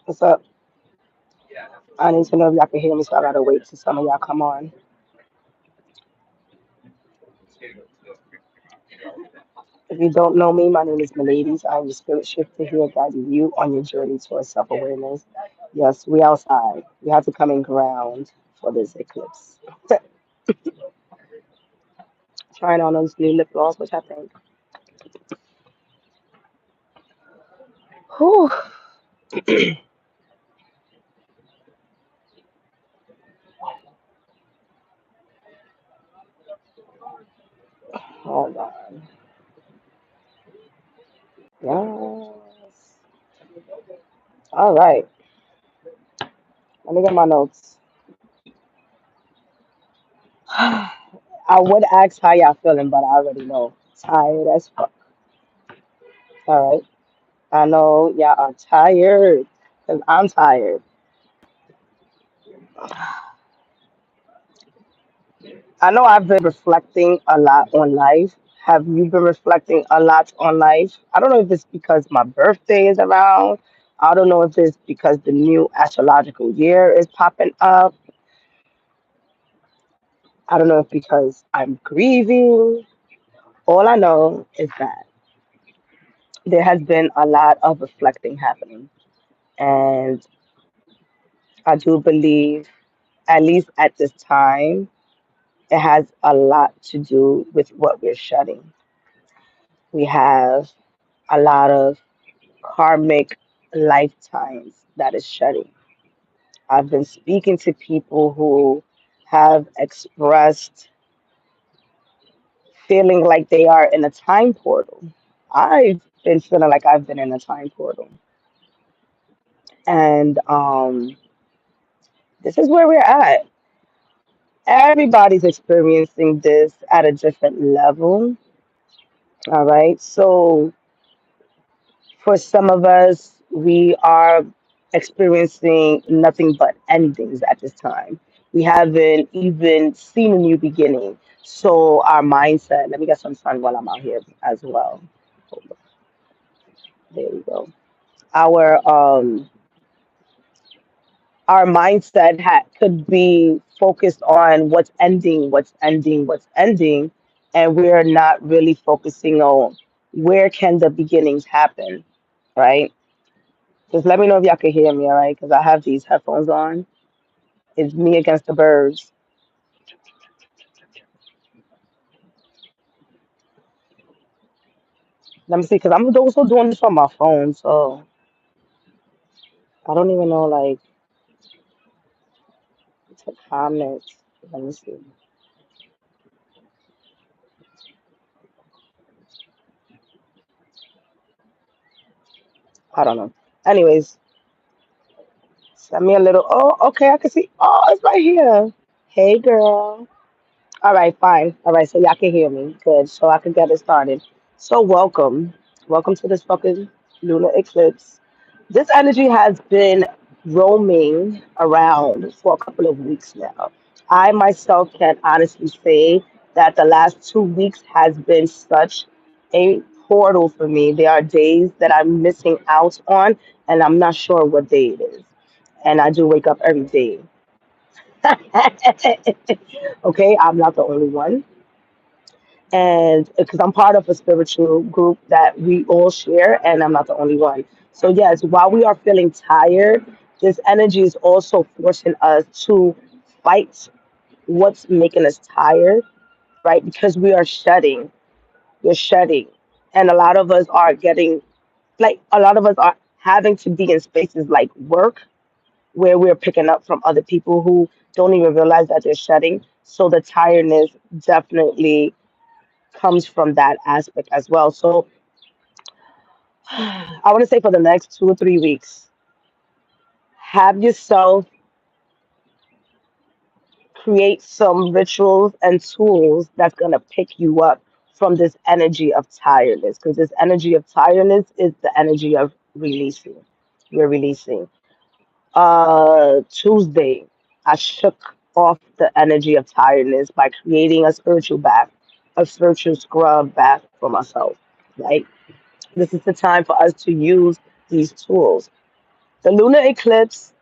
What's up? I need to know if y'all can hear me, so I gotta wait till some of y'all come on. If you don't know me, my name is Miladies. I'm your spirit shifter here guiding you on your journey towards self-awareness. Yes, we outside. We have to come in ground for this eclipse. Trying on those new lip gloss, which I think. Whew. Hold on. Yes. All right. Let me get my notes. I would ask how y'all feeling, but I already know. Tired as fuck. All right. I know y'all are tired because I'm tired. I know I've been reflecting a lot on life. Have you been reflecting a lot on life? I don't know if it's because my birthday is around. I don't know if it's because the new astrological year is popping up. I don't know if because I'm grieving. All I know is that there has been a lot of reflecting happening. And I do believe, at least at this time, it has a lot to do with what we're shedding. We have a lot of karmic lifetimes that is shedding. I've been speaking to people who have expressed feeling like they are in a time portal. I've been feeling like I've been in a time portal. And this is where we're at. Everybody's experiencing this at a different level. All right. So for some of us, we are experiencing nothing but endings at this time. We haven't even seen a new beginning. So our mindset, let me get some sun while I'm out here as well. Hold on, there we go. Our um our mindset could be focused on what's ending, what's ending, what's ending, and we're not really focusing on where can the beginnings happen, right? Just let me know if y'all can hear me, all right? Because I have these headphones on. It's me against the birds. Let me see, because I'm also doing this on my phone, so I don't even know, like, to comment. Let me see. I don't know. Anyways, send me a little. Oh, okay, I can see. Oh, it's right here. Hey, girl. All right, fine. All right, so y'all can hear me. Good. So I can get it started. So welcome. Welcome to this fucking lunar eclipse. This energy has been roaming around for a couple of weeks now. I myself can honestly say that the last 2 weeks has been such a portal for me. There are days that I'm missing out on, and I'm not sure what day it is. And I do wake up every day. Okay, I'm not the only one. And because I'm part of a spiritual group that we all share, and I'm not the only one. So, yes, while we are feeling tired, this energy is also forcing us to fight what's making us tired, right? Because we are shedding, we're shedding. And a lot of us are getting, like, a lot of us are having to be in spaces like work where we're picking up from other people who don't even realize that they're shedding. So the tiredness definitely comes from that aspect as well. So I want to say for the next 2 or 3 weeks, have yourself create some rituals and tools that's going to pick you up from this energy of tiredness, because this energy of tiredness is the energy of releasing. You're releasing. Tuesday, I shook off the energy of tiredness by creating a spiritual bath, a spiritual scrub bath for myself, right? This is the time for us to use these tools. The lunar eclipse,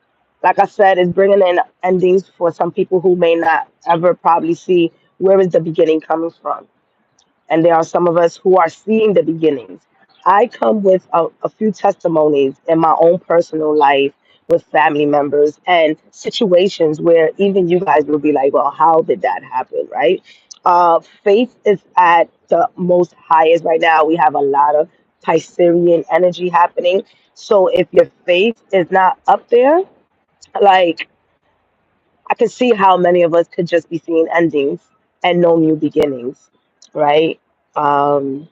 like I said, is bringing in endings for some people who may not ever probably see where is the beginning coming from. And there are some of us who are seeing the beginnings. I come with a few testimonies in my own personal life with family members and situations where even you guys will be like, well, how did that happen, right? Faith is at the most highest right now. We have a lot of Piscean energy happening. So if your faith is not up there, like I can see how many of us could just be seeing endings and no new beginnings, right? Um,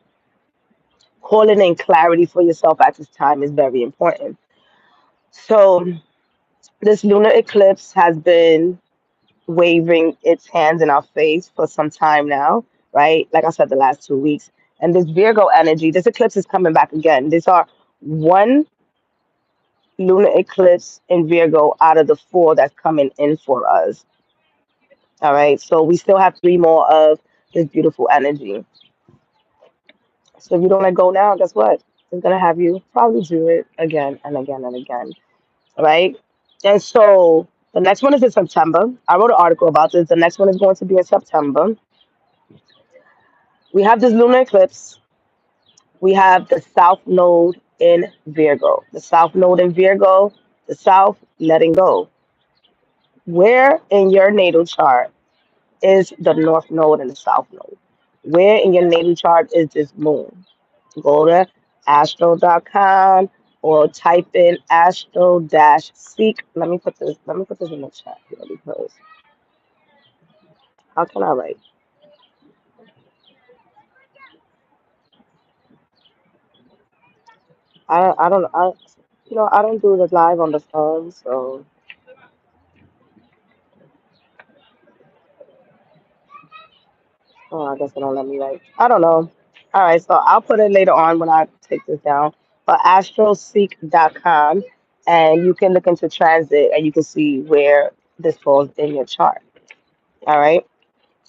Calling in clarity for yourself at this time is very important. So, this lunar eclipse has been waving its hands in our face for some time now, right? Like I said, the last 2 weeks. And this Virgo energy, this eclipse is coming back again. These are one lunar eclipse in Virgo out of the four that's coming in for us. All right. So, we still have three more of this beautiful energy. So, if you don't let go now, guess what? It's going to have you probably do it again and again and again. Right? And so the next one is in September. I wrote an article about this. The next one is going to be in September. We have this lunar eclipse. We have the South Node in Virgo. The South Node in Virgo, the South letting go. Where in your natal chart is the North Node and the South Node? Where in your natal chart is this moon? Go to astro.com or type in astro dash seek. Let me put this in the chat here because how can I write? I don't I don't do the live on the phone, so oh I guess they don't let me write. I don't know. All right, so I'll put it later on when I take this down. But astroseek.com and you can look into transit and you can see where this falls in your chart. All right.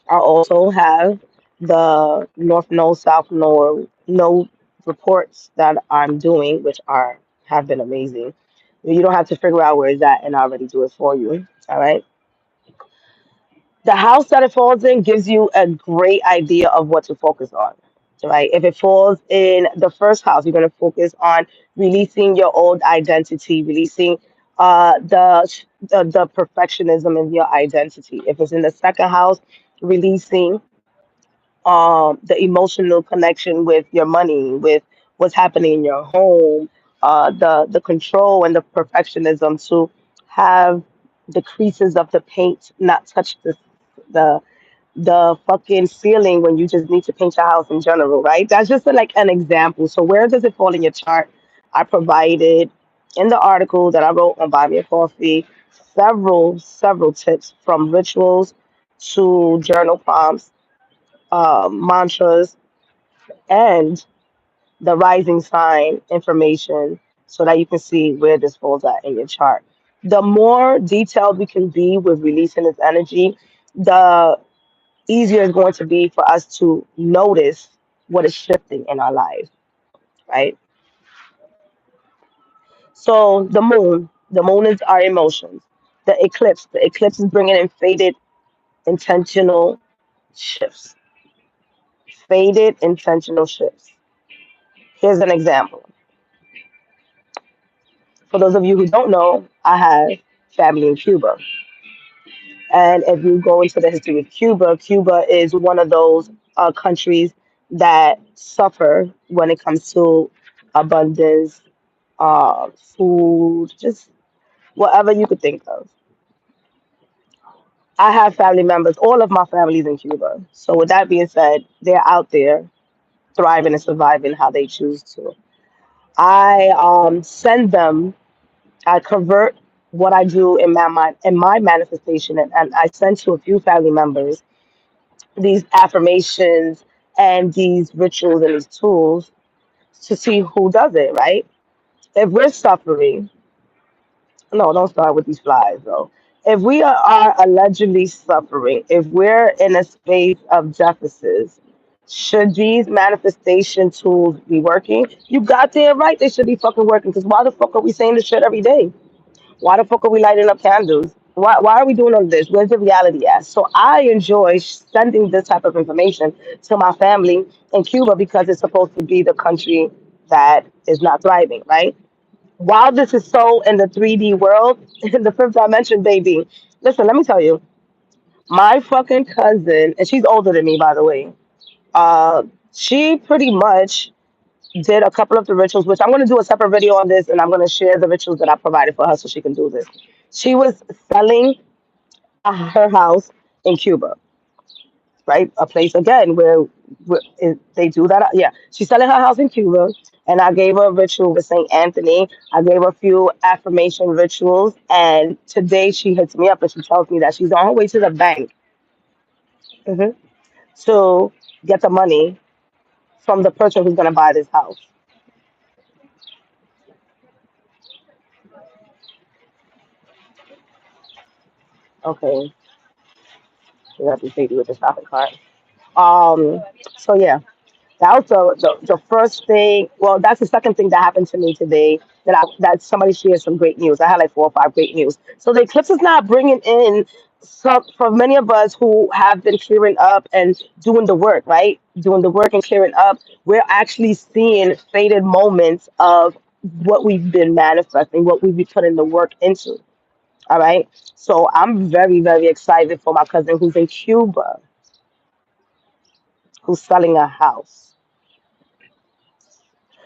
I also have the North Node, South Node reports that I'm doing, which are have been amazing. You don't have to figure out where it's at, and I already do it for you. All right. The house that it falls in gives you a great idea of what to focus on. Right. If it falls in the first house, you're going to focus on releasing your old identity, releasing the perfectionism in your identity. If it's in the second house, releasing the emotional connection with your money, with what's happening in your home, the control and the perfectionism to have the creases of the paint not touch the the fucking ceiling when you just need to paint your house in general, right? That's just like an example. So where does it fall in your chart? I provided in the article that I wrote on Buy Me a Coffee several tips from rituals to journal prompts, mantras, and the rising sign information so that you can see where this falls at in your chart. The more detailed we can be with releasing this energy, the easier it's going to be for us to notice what is shifting in our lives, right? So the moon is our emotions. The eclipse is bringing in faded intentional shifts, faded intentional shifts. Here's an example. For those of you who don't know, I have family in Cuba. And if you go into the history of Cuba, Cuba is one of those countries that suffer when it comes to abundance, food, just whatever you could think of. I have family members, all of my family's in Cuba. So, with that being said, they're out there thriving and surviving how they choose to. I send them I convert what I do in my mind in my manifestation, and I send to a few family members these affirmations and these rituals and these tools to see who does it, right? If we're suffering, no, don't start with these flies though. If we are allegedly suffering, if we're in a space of deficits, Should these manifestation tools be working? You goddamn right they should be fucking working. Because why the fuck are we saying this shit every day? Why the fuck are we lighting up candles? Why are we doing all this? Where's the reality at? So I enjoy sending this type of information to my family in Cuba because it's supposed to be the country that is not thriving, right? While this is so in the 3D world, in the fifth dimension, baby. Listen, let me tell you, my fucking cousin, and she's older than me, by the way. She pretty much did a couple of the rituals, which I'm going to do a separate video on this, and I'm going to share the rituals that I provided for her so she can do this. She was selling her house in Cuba, right? A place again where they do that. Yeah, she's selling her house in Cuba, and I gave her a ritual with Saint Anthony. I gave her a few affirmation rituals, and today she hits me up and she tells me that she's on her way to the bank, mhm, to get the money from the person who's going to buy this house. Okay, you have to take you with the shopping cart. Um, so yeah, that was the first thing. Well, that's the second thing that happened to me today. That somebody shared some great news. I had like 4 or 5 great news. So the eclipse is not bringing in some for many of us who have been clearing up and doing the work, right? Doing the work and clearing up. We're actually seeing faded moments of what we've been manifesting, what we've been putting the work into. All right. So I'm very, very excited for my cousin who's in Cuba, who's selling a house.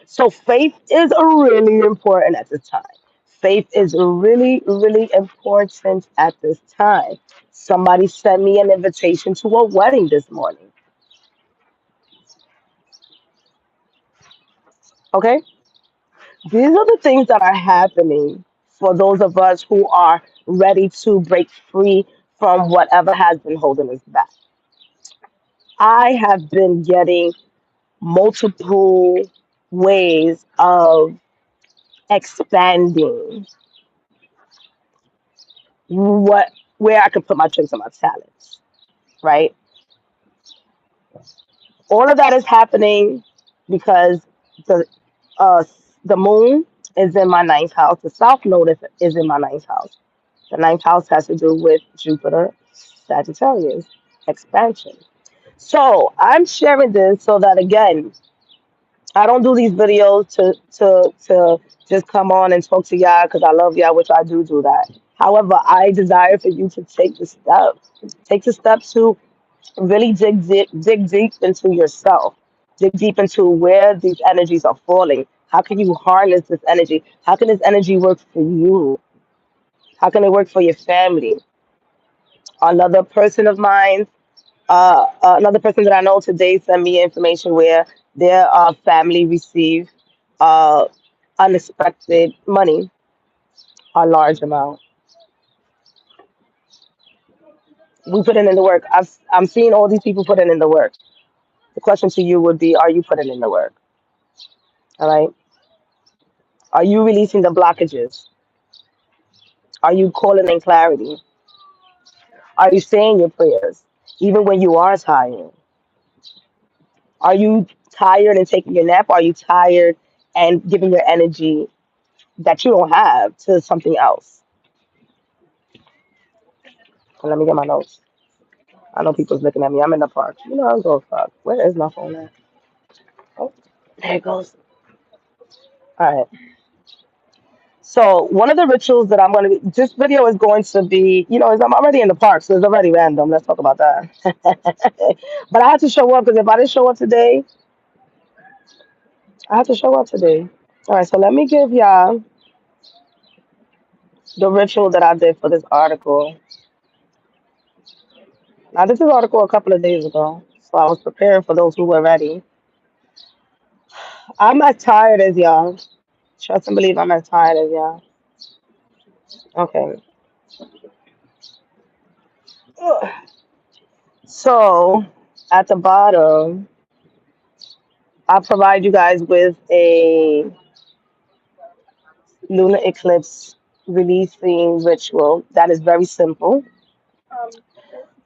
So faith is really important at this time. Faith is really, really important at this time. Somebody sent me an invitation to a wedding this morning. Okay? These are the things that are happening for those of us who are ready to break free from whatever has been holding us back. I have been getting multiple ways of expanding what where I could put my tricks and my talents, right? All of that is happening because the uh the moon is in my ninth house. The south node is in my ninth house. The ninth house has to do with Jupiter, Sagittarius, expansion. So I'm sharing this so that again, I don't do these videos to just come on and talk to y'all because I love y'all, which I do that. However, I desire for you to take the step to really dig deep into yourself, dig deep into where these energies are falling. How can you harness this energy? How can this energy work for you? How can it work for your family? Another person of mine, another person that I know today sent me information where their family received uh, unexpected money, a large amount. We put in the work. I'm seeing all these people putting in the work. The question to you would be, are you putting in the work? All right. Are you releasing the blockages? Are you calling in clarity? Are you saying your prayers? Even when you are tired? Are you tired and taking your nap? Are you tired and giving your energy that you don't have to something else? And let me get my notes. I know people's looking at me. I'm in the park. You know, I'm going fuck. Where is my phone at? Oh, there it goes. All right. So one of the rituals that I'm going to be, this video is going to be, I'm already in the park, so it's already random. Let's talk about that. But I had to show up because if I didn't show up today, I have to show up today. All right, so let me give y'all the ritual that I did for this article. I did this article a couple of days ago, so I was preparing for those who were ready. I'm as tired as y'all. Trust and believe I'm as tired as y'all. Okay. Ugh. So at the bottom, I'll provide you guys with a lunar eclipse releasing ritual that is very simple.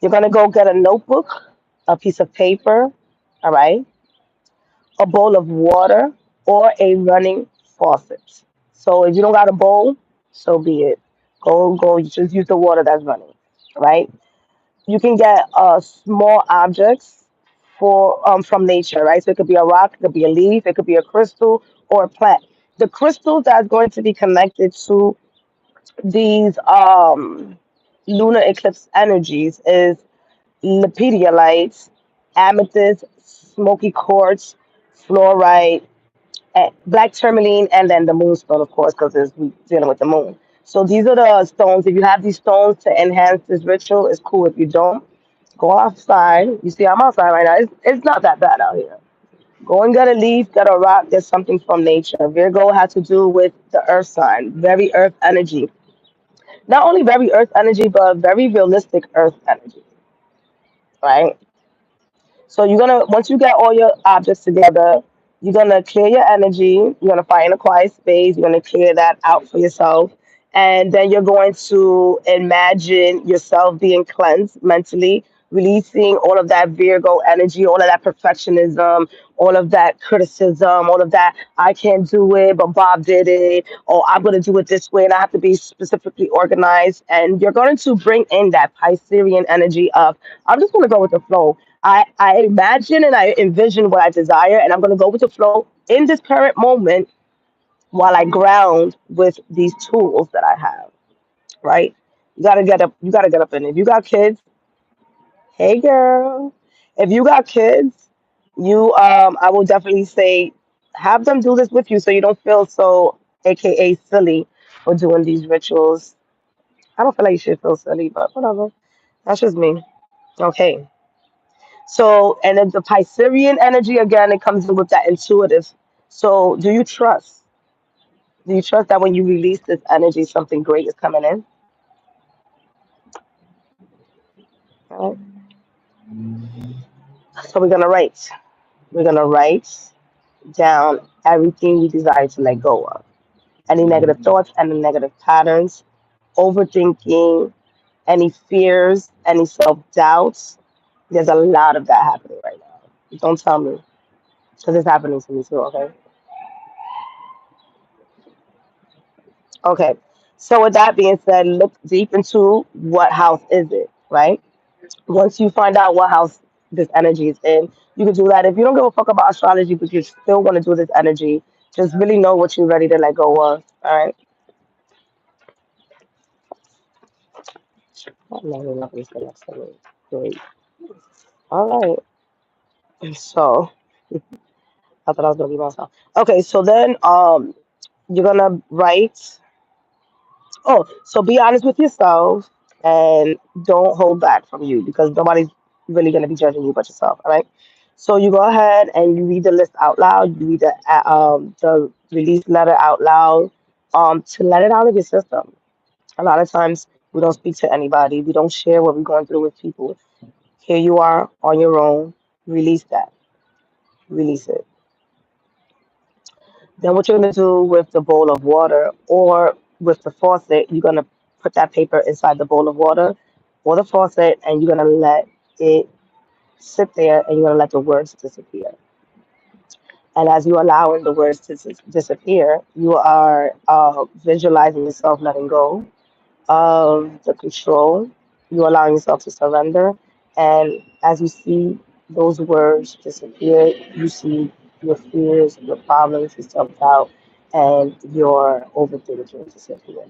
You're going to go get a notebook, a piece of paper, all All right, a bowl of water, or a running faucet. So if you don't got a bowl, so be it. Go. You just use the water that's running, right? You can get small objects for from nature, right? So it could be a rock, it could be a leaf, it could be a crystal or a plant. The crystals that's going to be connected to these lunar eclipse energies is lepidolite, amethyst, smoky quartz, fluorite, black tourmaline, and then the moonstone, of course, because we dealing with the moon. So these are the stones. If you have these stones to enhance this ritual, it's cool. If you don't, go outside. You see, I'm outside right now. It's not that bad out here. Go and get a leaf, get a rock, get something from nature. Virgo has to do with the earth sign, very earth energy. Not only very earth energy, but very realistic earth energy, right? So you're gonna once you get all your objects together, you're gonna clear your energy. You're gonna find a quiet space. You're gonna clear that out for yourself, and then you're going to imagine yourself being cleansed mentally, releasing all of that Virgo energy, all of that perfectionism, all of that criticism, all of that I can't do it, but Bob did it, or I'm gonna do it this way, and I have to be specifically organized. And you're going to bring in that Piscean energy of I'm just gonna go with the flow. I imagine and I envision what I desire, and I'm going to go with the flow in this current moment while I ground with these tools that I have. Right? You got to get up. You got to get up. And if you got kids, hey girl, if you got kids, you I will definitely say have them do this with you so you don't feel so AKA silly for doing these rituals. I don't feel like you should feel silly, but whatever. That's just me. Okay. So, and then the Piscean energy again, it comes in with that intuitive. So, do you trust? Do you trust that when you release this energy, something great is coming in? All right. So, we're gonna write. We're gonna write down everything we desire to let go of. Any negative thoughts, any negative patterns, overthinking, any fears, any self doubts. There's a lot of that happening right now. Don't tell me, because it's happening to me too. Okay. Okay. So with that being said, look deep into what house is it, right? Once you find out what house this energy is in, you can do that. If you don't give a fuck about astrology, but you still want to do this energy, just really know what you're ready to let go of. All right. No, no, nothing's the next to me. Great. All right. So I thought I was gonna be myself. Okay, so then you're gonna write. Oh, so be honest with yourself and don't hold back from you because nobody's really going to be judging you but yourself. All right. So you go ahead and you read the list out loud. You read the release letter out loud to let it out of your system. A lot of times we don't speak to anybody. We don't share what we're going through with people. Here you are on your own. Release that. Release it. Then what you're gonna do with the bowl of water or with the faucet, you're gonna put that paper inside the bowl of water or the faucet, and you're gonna let it sit there, and you're gonna let the words disappear. And as you're allowing the words to disappear, you are visualizing yourself letting go of the control. You're allowing yourself to surrender, and as you see those words disappear, you see your fears, your problems, your self doubt, and your overthinking disappear.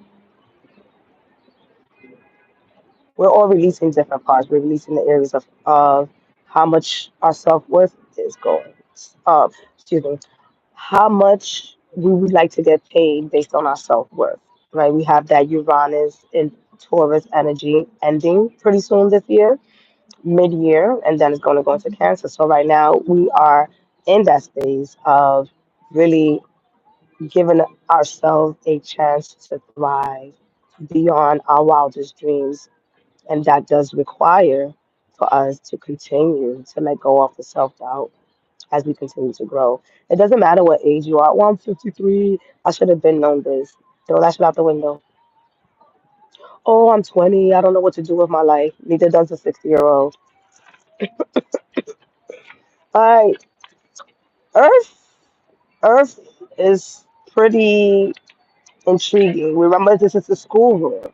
We're all releasing different parts. We're releasing the areas of how much our self worth is going. Excuse me. How much we would like to get paid based on our self worth. Right? We have that Uranus in Taurus energy ending pretty soon this year, mid year, and then it's going to go into Cancer. So right now we are in that space of really giving ourselves a chance to thrive beyond our wildest dreams, and that does require for us to continue to let go of the self doubt as we continue to grow. It doesn't matter what age you are. Well, I'm 53. I should have been known this. Throw that shit out the window. Oh, I'm 20. I don't know what to do with my life. Neither does a 60-year-old. All right, Earth. Earth is pretty intriguing. Remember, this is the school room.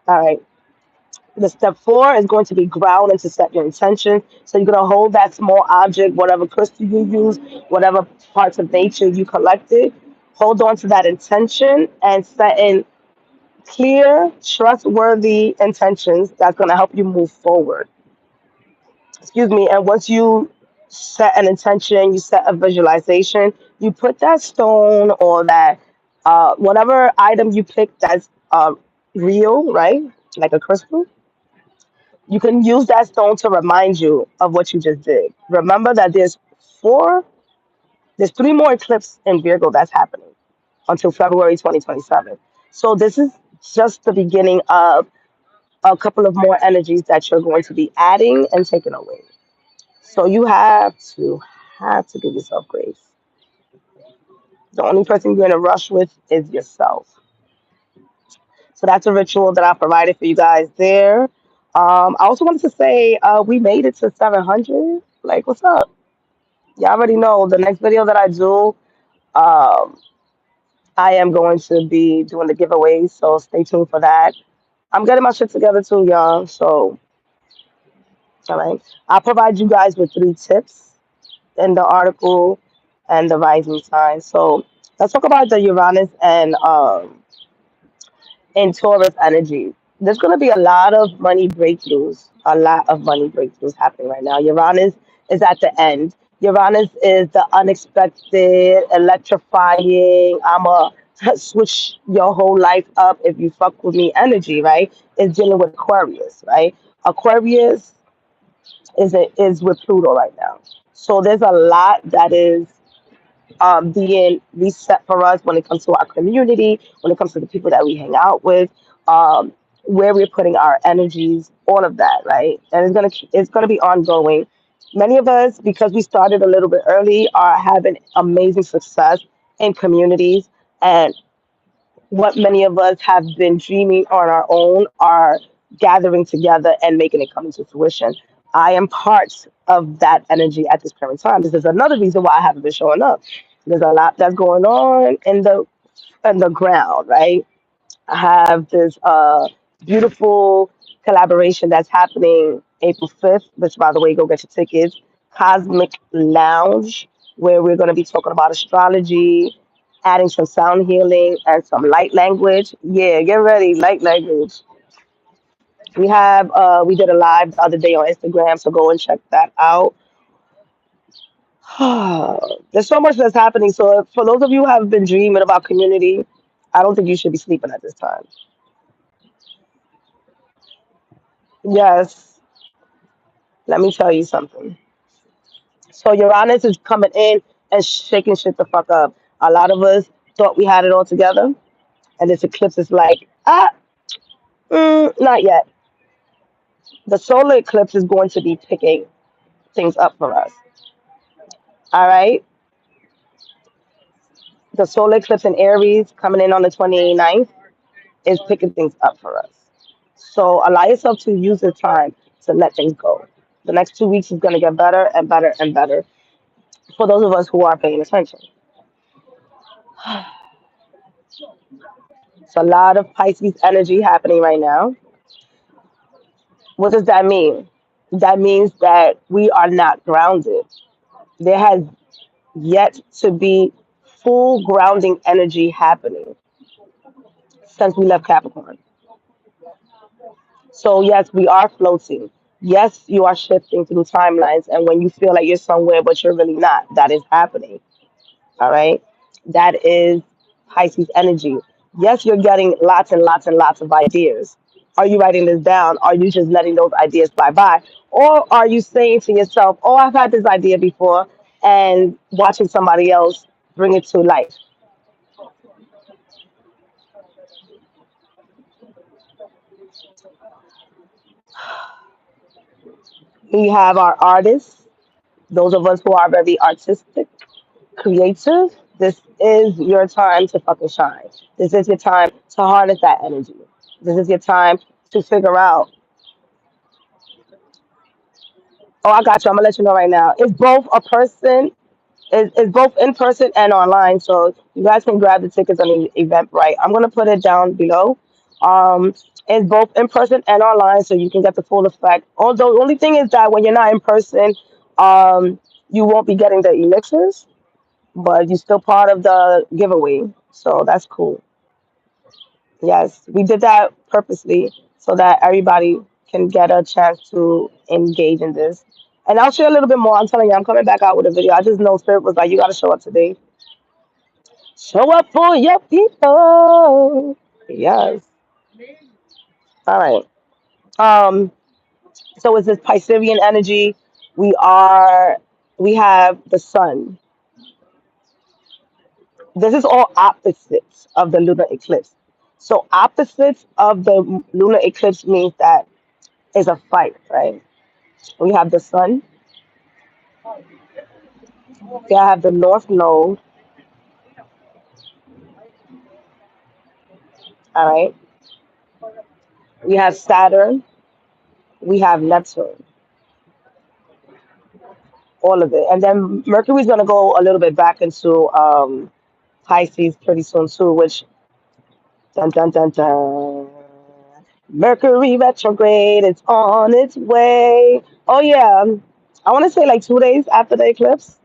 All right. The step four is going to be ground and to set your intention. So you're going to hold that small object, whatever crystal you use, whatever parts of nature you collected. Hold on to that intention and set in clear, trustworthy intentions that's going to help you move forward. Excuse me. And once you set an intention, you set a visualization, you put that stone or that whatever item you pick that's real, right? Like a crystal, you can use that stone to remind you of what you just did. Remember that four, there's three more eclipses in Virgo that's happening until February 2027. So this is just the beginning of a couple of more energies that you're going to be adding and taking away. So you have to give yourself grace. The only person you're in a rush with is yourself. So that's a ritual that I provided for you guys there. I also wanted to say we made it to 700. Like, what's up? Y'all already know the next video that I do, um, I am going to be doing the giveaways, so stay tuned for that. I'm getting my shit together too, y'all. So, all right. I'll provide you guys with three tips in the article and the rising sign. So, let's talk about the Uranus and Taurus energy. There's going to be a lot of money breakthroughs, a lot of money breakthroughs happening right now. Uranus is at the end. Uranus is the unexpected, electrifying. I'm a switch your whole life up if you fuck with me energy, right? It's dealing with Aquarius, right? Aquarius is with Pluto right now. So there's a lot that is being reset for us when it comes to our community, when it comes to the people that we hang out with, where we're putting our energies, all of that, right? And it's gonna be ongoing. Many of us, because we started a little bit early, are having amazing success in communities, and what many of us have been dreaming on our own are gathering together and making it come into fruition. I am part of that energy at this current time. This is another reason why I haven't been showing up. There's a lot that's going on in the ground, right? I have this beautiful collaboration that's happening April 5th, which, by the way, go get your tickets. Cosmic Lounge, where we're going to be talking about astrology, adding some sound healing and some light language. Yeah, get ready, light language. We did a live the other day on Instagram, so go and check that out. There's so much that's happening. So for those of you who have been dreaming about community, I don't think you should be sleeping at this time. Yes, let me tell you something. So Uranus is coming in and shaking shit the fuck up. A lot of us thought we had it all together, and this eclipse is like, not yet. The solar eclipse is going to be picking things up for us. All right. The solar eclipse in Aries coming in on the 29th is picking things up for us. So allow yourself to use the time to let things go. The next 2 weeks is going to get better and better and better for those of us who are paying attention. It's a lot of Pisces energy happening right now. What does that mean? That means that we are not grounded. There has yet to be full grounding energy happening since we left Capricorn. So, yes, we are floating. Yes, you are shifting through timelines. And when you feel like you're somewhere, but you're really not, that is happening. All right. That is Pisces energy. Yes, you're getting lots and lots and lots of ideas. Are you writing this down? Are you just letting those ideas fly by? Or are you saying to yourself, oh, I've had this idea before, and watching somebody else bring it to life? We have our artists, those of us who are very artistic, creative. This is your time to fucking shine. This is your time to harness that energy. This is your time to figure out Oh, I got you. I'm gonna let you know right now. It's both a person. It's both in person and online. So you guys can grab the tickets on the Eventbrite. I'm gonna put it down below. Um, it's both in person and online, so you can get the full effect. Although the only thing is that when you're not in person, um, you won't be getting the elixirs, but you're still part of the giveaway. So that's cool. Yes, we did that purposely so that everybody can get a chance to engage in this. And I'll share a little bit more. I'm telling you, I'm coming back out with a video. I just know Spirit was like, you got to show up today. Show up for your people. Yes. All right. Um. So it's this Piscean energy. We are. We have the sun. This is all opposites of the lunar eclipse. So opposites of the lunar eclipse means that is a fight, right? We have the sun. We have the North Node. All right. We have Saturn. We have Neptune. All of it, and then Mercury's going to go a little bit back into Pisces pretty soon too. Which dun dun dun dun. Mercury retrograde. It's on its way. Oh yeah. I want to say like 2 days after the eclipse.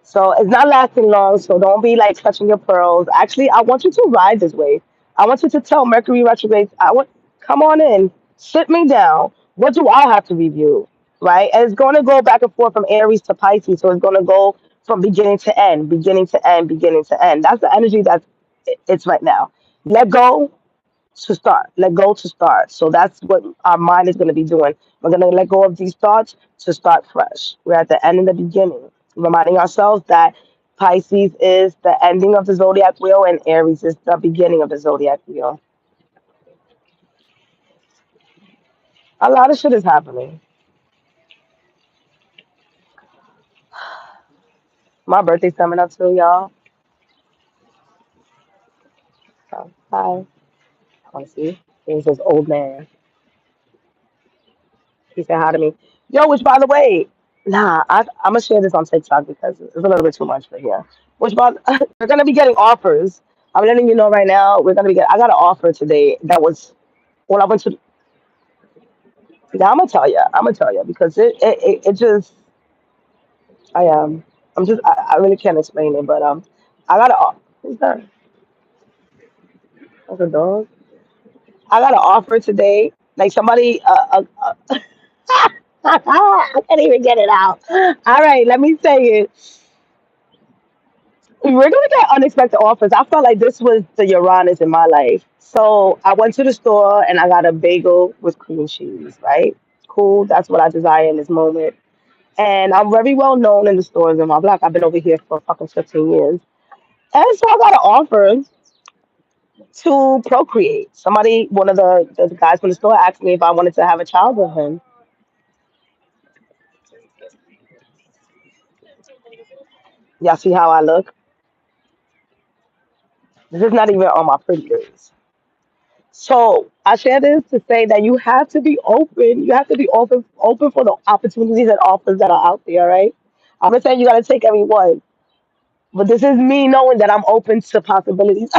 So it's not lasting long, so don't be like clutching your pearls. Actually, I want you to ride this wave. I want you to tell Mercury retrograde, I want come on in, sit me down. What do I have to review? Right? And it's gonna go back and forth from Aries to Pisces. So it's gonna go from beginning to end, beginning to end, beginning to end. That's the energy it's right now. Let go, to start. Let go to start. So that's what our mind is going to be doing. We're going to let go of these thoughts to start fresh. We're at the end and the beginning, reminding ourselves that Pisces is the ending of the zodiac wheel and Aries is the beginning of the zodiac wheel. A lot of shit is happening. My birthday's coming up too, y'all. So, hi. I want to see. Here's this old man. He said hi to me. Yo, which by the way, I'm gonna share this on TikTok because it's a little bit too much for here. Which by we're gonna be getting offers. I'm letting you know right now. We're gonna be get. I got an offer today that was when I went to. Yeah, I'm gonna tell you. I'm gonna tell you because it just I I'm just I really can't explain it, but I got an. Who's that? That's a dog. I got an offer today. Like somebody I can't even get it out. All right, let me say it. We're gonna get unexpected offers. I felt like this was the Uranus in my life. So I went to the store and I got a bagel with cream cheese, right? Cool. That's what I desire in this moment. And I'm very well known in the stores in my block. I've been over here for fucking 15 years. And so I got an offer to procreate. Somebody, one of the guys from the store asked me if I wanted to have a child with him. Y'all see how I look? This is not even on my pretty days. So I share this to say that you have to be open. You have to be open for the opportunities and offers that are out there, right? I'm not saying you gotta take every one, but this is me knowing that I'm open to possibilities.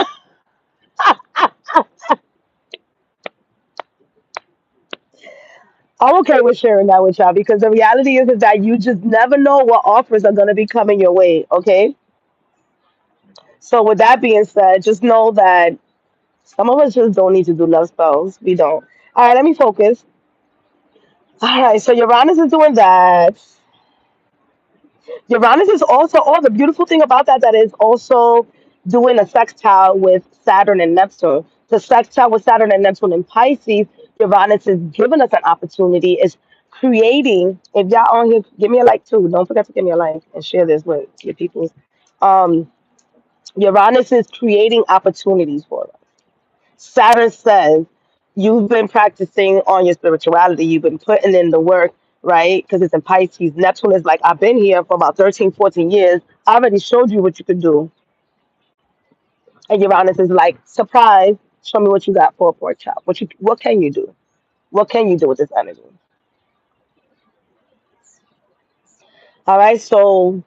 I'm okay with sharing that with y'all because the reality is that you just never know what offers are gonna be coming your way. Okay. So with that being said, just know that some of us just don't need to do love spells. We don't. All right, let me focus. All right, so Uranus is doing that. Uranus is also, oh, the beautiful thing about that is also doing a sextile with Saturn and Neptune. The sextile with Saturn and Neptune in Pisces, Uranus is giving us an opportunity, is creating. If y'all on here, give me a like too. Don't forget to give me a like and share this with your people. Um, Uranus is creating opportunities for us. Saturn says you've been practicing on your spirituality, you've been putting in the work, right? Because it's in Pisces. Neptune is like, I've been here for about 13, 14 years. I already showed you what you could do. And Uranus is like, surprise, show me what you got for a pork chop. What can you do? What can you do with this energy? All right, so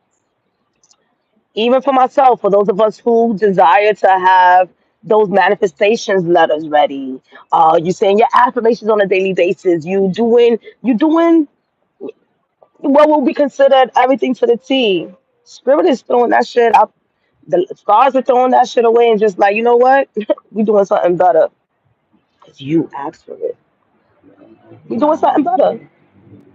even for myself, for those of us who desire to have those manifestations letters ready, you saying your affirmations on a daily basis, you doing what will be considered everything to the T. Spirit is throwing that shit up. The stars are throwing that shit away and just like, you know what? We doing something better. Because you asked for it. We doing something better.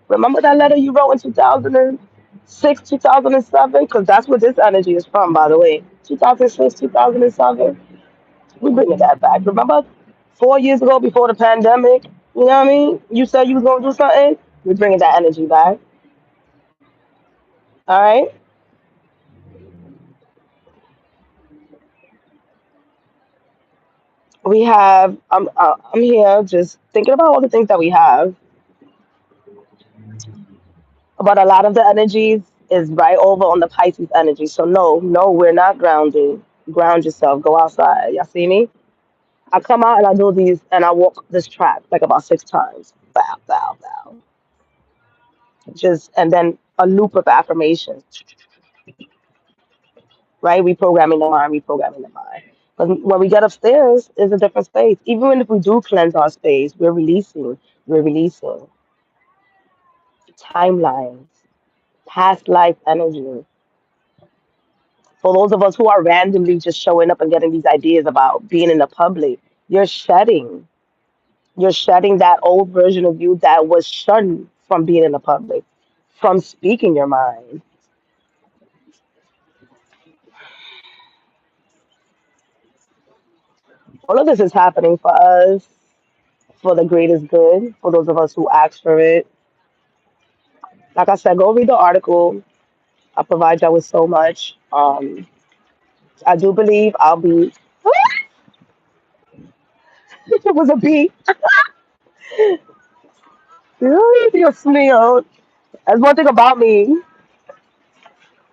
Remember that letter you wrote in 2006, 2007? Because that's where this energy is from, by the way. 2006, 2007. We bringing that back. Remember 4 years ago before the pandemic? You know what I mean? You said you was going to do something. We're bringing that energy back. All right? We have, I'm here just thinking about all the things that we have. But a lot of the energies is right over on the Pisces energy. So no, no, we're not grounding. Ground yourself. Go outside. Y'all see me? I come out and I do these and I walk this track like about 6 times. Bow, bow, bow. Just and then a loop of affirmations, right? Reprogramming the mind, reprogramming the mind. But when we get upstairs, it's a different space. Even if we do cleanse our space, we're releasing timelines, past life energy. For those of us who are randomly just showing up and getting these ideas about being in the public, you're shedding. You're shedding that old version of you that was shunned from being in the public, from speaking your mind. All of this is happening for us, for the greatest good, for those of us who ask for it. Like I said, go read the article. I provide y'all with so much. I do believe I'll be. It was a bee. Dios mío. That's one thing about me.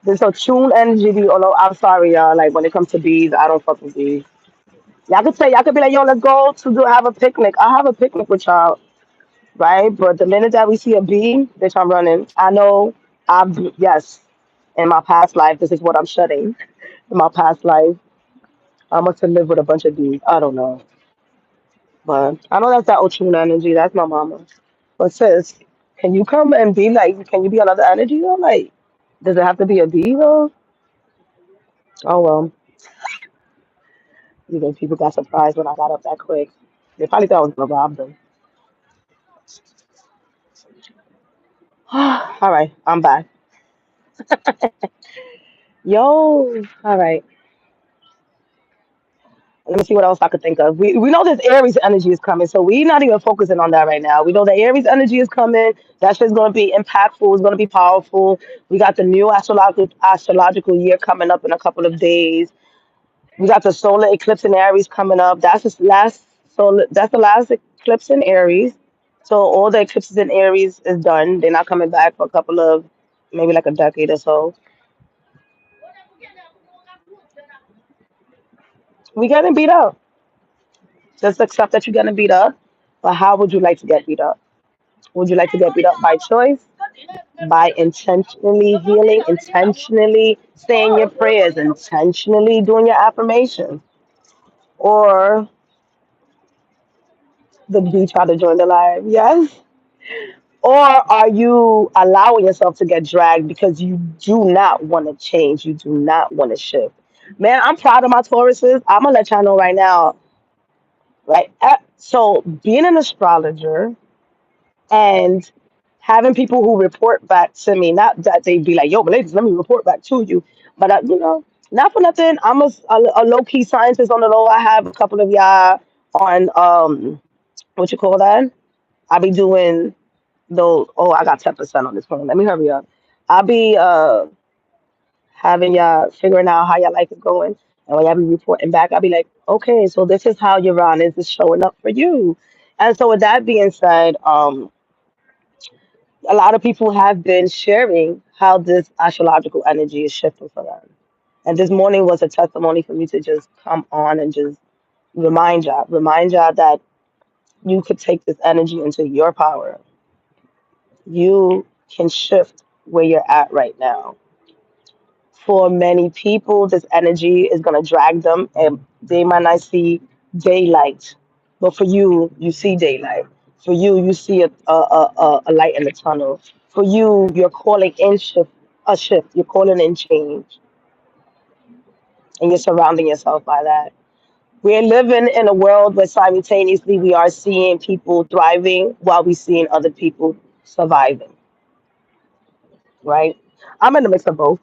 There's a tune energy. Although I'm sorry, y'all. Like when it comes to bees, I don't fuck with bees. Y'all could be like, yo, let's go to do have a picnic. I'll have a picnic with y'all, right? But the minute that we see a bee, bitch, I'm running. I know yes, in my past life, this is what I'm shutting. In my past life, I must have lived with a bunch of bees. I don't know. But I know that's that Ochuna energy. That's my mama. But sis, can you come and be like, can you be another energy though? Like, does it have to be a bee though? Oh well, you know, people got surprised when I got up that quick. They probably thought I was gonna rob them. All right, I'm back. Yo, all right. Let me see what else I could think of. We know this Aries energy is coming, so we're not even focusing on that right now. We know the Aries energy is coming. That shit's going to be impactful. It's going to be powerful. We got the new astrological year coming up in a couple of days. We got the solar eclipse in Aries coming up. That's the last eclipse in Aries. So all the eclipses in Aries is done. They're not coming back for a couple of maybe like a decade or so. We getting beat up. Just accept that you're getting beat up. But how would you like to get beat up? Would you like to get beat up by choice, by intentionally healing, intentionally saying your prayers, intentionally doing your affirmations, or the bee try to join the line? Yes. Or are you allowing yourself to get dragged because you do not want to change? You do not want to shift. Man, I'm proud of my Tauruses. I'm gonna let y'all know right now. Right. So being an astrologer and having people who report back to me, not that they be like, yo, but ladies, let me report back to you. But, not for nothing. I'm a low key scientist on the low. I have a couple of y'all on, what you call that? I be doing those. Oh, I got 10% on this phone. Let me hurry up. I'll be having y'all figuring out how y'all life is going. And when y'all be reporting back, I'll be like, okay, so this is how Uranus is showing up for you. And so with that being said, a lot of people have been sharing how this astrological energy is shifting for them. And this morning was a testimony for me to just come on and just remind y'all that you could take this energy into your power. You can shift. where you're at right now. For many people, this energy is going to drag them and they might not see daylight. But for you, you see daylight. For you, you see a light in the tunnel. For you, you're calling in a shift. You're calling in change and you're surrounding yourself by that. We're living in a world where simultaneously we are seeing people thriving while we're seeing other people surviving, right? I'm in the mix of both.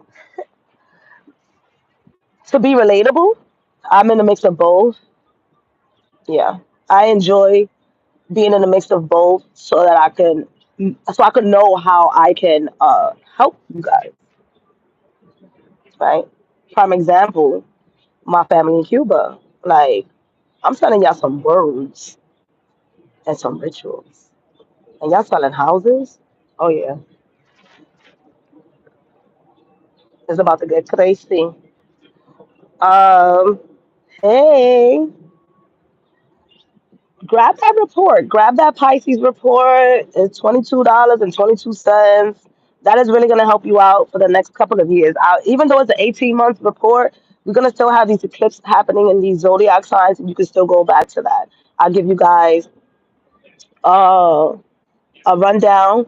To be relatable, I'm in the mix of both. Yeah. I enjoy being in the mix of both so I can know how I can help you guys, right? Prime example, my family in Cuba. Like, I'm sending y'all some words and some rituals. And y'all selling houses? Oh yeah. It's about to get crazy. Um, hey, grab that report. Grab that Pisces report. It's $22.22. That is really going to help you out for the next couple of years. Even though it's an 18-month report, we're going to still have these eclipses happening in these zodiac signs, and you can still go back to that. I'll give you guys uh, a rundown,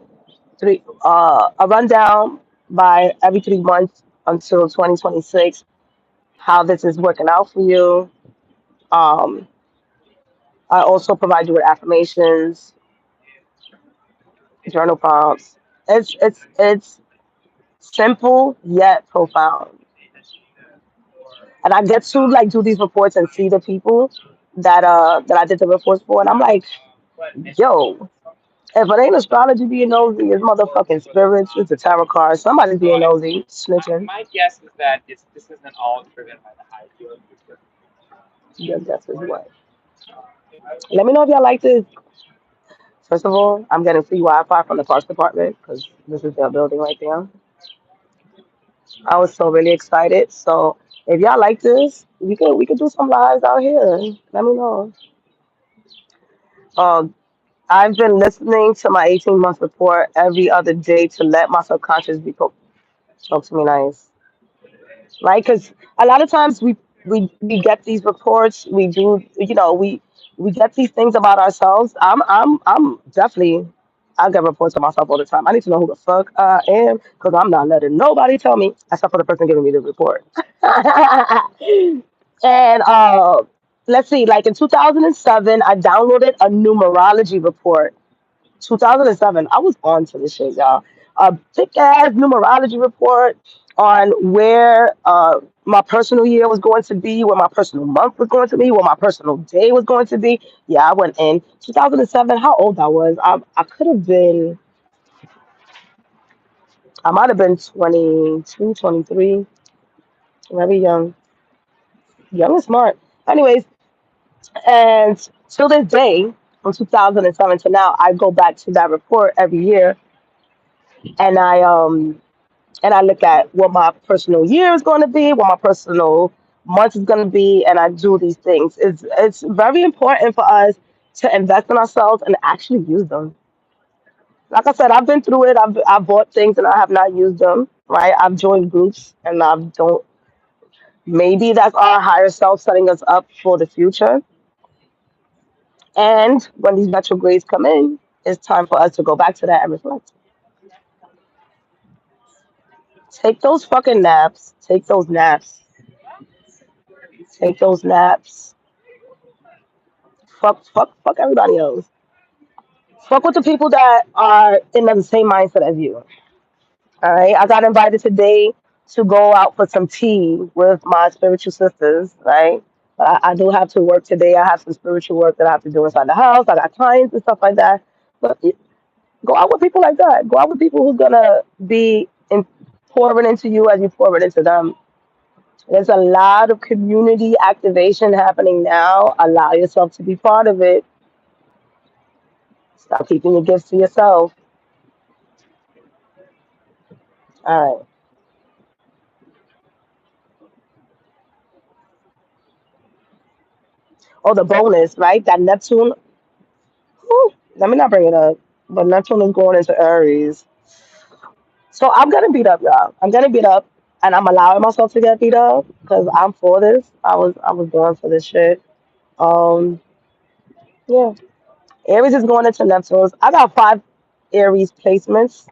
a rundown by every 3 months until 2026, how this is working out for you. Um, I also provide you with affirmations, journal prompts. It's simple yet profound. And I get to like do these reports and see the people that I did the reports for, and I'm like, yo, if it ain't astrology being nosy, it's motherfucking spirits, it's a tarot card, somebody's being nosy, snitching. Your guess is what? Let me know if y'all like this. First of all, I'm getting free Wi-Fi from the parks department because this is their building right there. I was so really excited. So if y'all like this, we could do some lives out here. Let me know. Um, I've been listening to my 18-month report every other day to let my subconscious talk to me nice. Right? Because a lot of times we get these reports, we do, we get these things about ourselves. I'm definitely. I get reports of myself all the time. I need to know who the fuck I am because I'm not letting nobody tell me except for the person giving me the report. And let's see, like in 2007, I downloaded a numerology report. 2007, I was on to this shit, y'all. A thick ass numerology report on where my personal year was going to be, where my personal month was going to be, where my personal day was going to be. Yeah, I went in 2007. How old I was? I could have been, I might have been 22, 23, very young, young and smart. Anyways, and till this day, from 2007 to now, I go back to that report every year, and I look at what my personal year is going to be, what my personal month is going to be, and I do these things. It's very important for us to invest in ourselves and actually use them. Like I said, I've been through it. I've bought things and I have not used them. Right? I've joined groups and I don't. Maybe that's our higher self setting us up for the future. And when these retrogrades come in, it's time for us to go back to that and reflect. Take those fucking naps. Take those naps. Take those naps. Fuck everybody else. Fuck with the people that are in the same mindset as you. All right. I got invited today to go out for some tea with my spiritual sisters. Right. But I do have to work today. I have some spiritual work that I have to do inside the house. I got clients and stuff like that. But go out with people like that. Go out with people who's gonna be pouring into you as you pour it into them. There's a lot of community activation happening now. Allow yourself to be part of it. Stop keeping your gifts to yourself. All right. Oh, the bonus, right? That Neptune. Whew, let me not bring it up. But Neptune is going into Aries. So I'm gonna beat up, y'all. I'm gonna beat up, and I'm allowing myself to get beat up because I'm for this. I was born for this shit. Um, yeah. Aries is going into Neptune's. I got five Aries placements.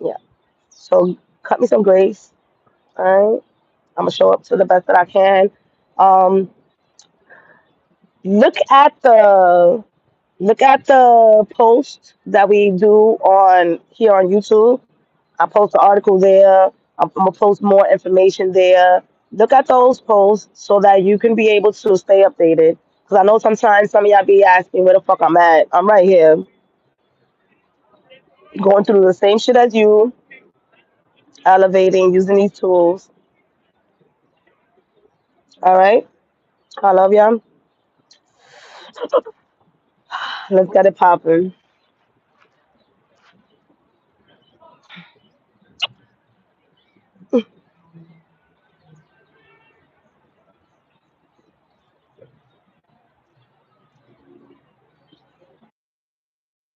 Yeah. So cut me some grace. All right. I'm gonna show up to the best that I can. Um, look at the look at the post that we do on here on YouTube. I post an article there. I'm gonna post more information there. Look at those posts so that you can be able to stay updated. Because I know sometimes some of y'all be asking where the fuck I'm at. I'm right here, going through the same shit as you, elevating, using these tools. All right. I love y'all. Let's get it popping.